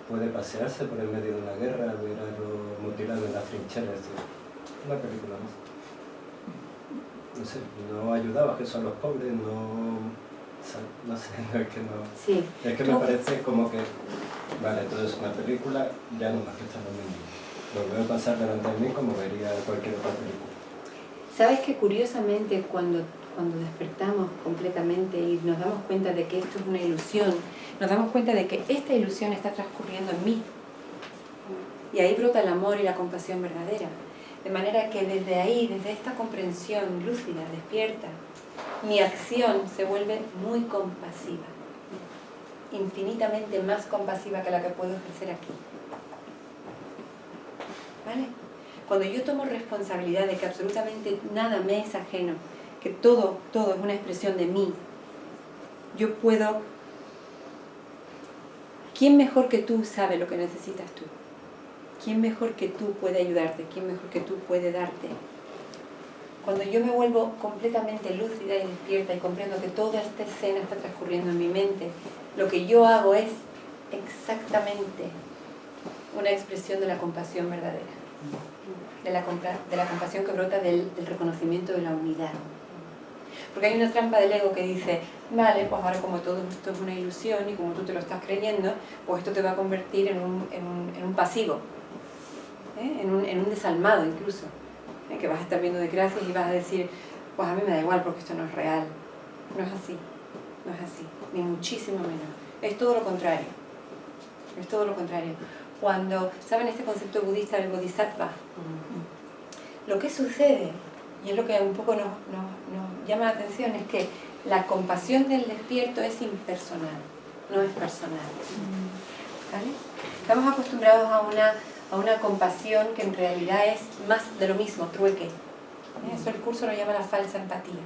puede pasearse por el medio de una guerra, ver a los mutilados en las trincheras. Una película más. No sé, no ayudaba a Jesús a los pobres, no sé, no es que no... Sí. Es que me parece como que, vale, todo es una película, ya no me afecta lo mismo. Lo veo pasar delante de mí como vería cualquier otra película. ¿Sabes que curiosamente cuando despertamos completamente y nos damos cuenta de que esto es una ilusión, nos damos cuenta de que esta ilusión está transcurriendo en mí? Y ahí brota el amor y la compasión verdadera. De manera que desde ahí, desde esta comprensión lúcida, despierta, mi acción se vuelve muy compasiva. Infinitamente más compasiva que la que puedo ejercer aquí. ¿Vale? Cuando yo tomo responsabilidad de que absolutamente nada me es ajeno, que todo es una expresión de mí, yo puedo... ¿Quién mejor que tú sabe lo que necesitas tú? ¿Quién mejor que tú puede ayudarte? ¿Quién mejor que tú puede darte? Cuando yo me vuelvo completamente lúcida y despierta y comprendo que toda esta escena está transcurriendo en mi mente, lo que yo hago es exactamente una expresión de la compasión verdadera. De la compasión que brota del reconocimiento de la unidad. Porque hay una trampa del ego que dice, vale, pues ahora como todo esto es una ilusión y como tú te lo estás creyendo, pues esto te va a convertir en un pasivo, en un desalmado incluso, que vas a estar viendo desgracias y vas a decir, pues a mí me da igual porque esto no es real. No es así, no es así, ni muchísimo menos. Es todo lo contrario, es todo lo contrario. Cuando, ¿saben este concepto budista del bodhisattva? Lo que sucede, y es lo que un poco nos llama la atención, es que la compasión del despierto es impersonal, no es personal. ¿Vale? Estamos acostumbrados a una compasión que en realidad es más de lo mismo, trueque. Eso el curso lo llama la falsa empatía.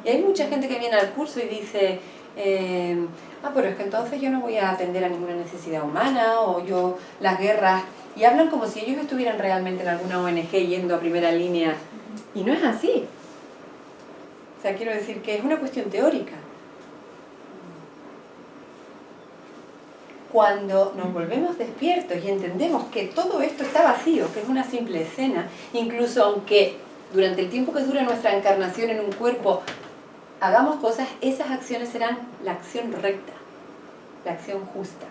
Y hay mucha gente que viene al curso y dice, pero es que entonces yo no voy a atender a ninguna necesidad humana, o yo las guerras, y hablan como si ellos estuvieran realmente en alguna ONG yendo a primera línea, y no es así. O sea, quiero decir que es una cuestión teórica. Cuando nos volvemos despiertos y entendemos que todo esto está vacío, que es una simple escena, incluso aunque durante el tiempo que dura nuestra encarnación en un cuerpo hagamos cosas, esas acciones serán la acción recta, la acción justa.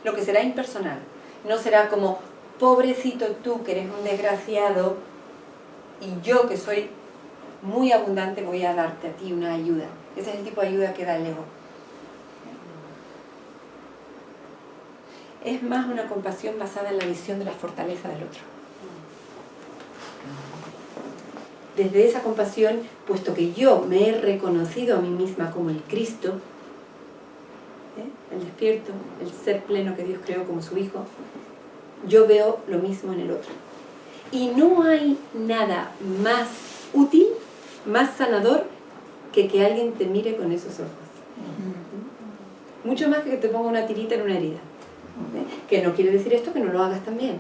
Lo que será impersonal. No será como, pobrecito tú que eres un desgraciado y yo que soy muy abundante voy a darte a ti una ayuda. Ese es el tipo de ayuda que da el ego. Es más una compasión basada en la visión de la fortaleza del otro. Desde esa compasión, puesto que yo me he reconocido a mí misma como el Cristo, el despierto, el ser pleno que Dios creó como su Hijo, yo veo lo mismo en el otro. Y no hay nada más útil, más sanador, que alguien te mire con esos ojos. Mucho más que te ponga una tirita en una herida. Que no quiere decir esto que no lo hagas también.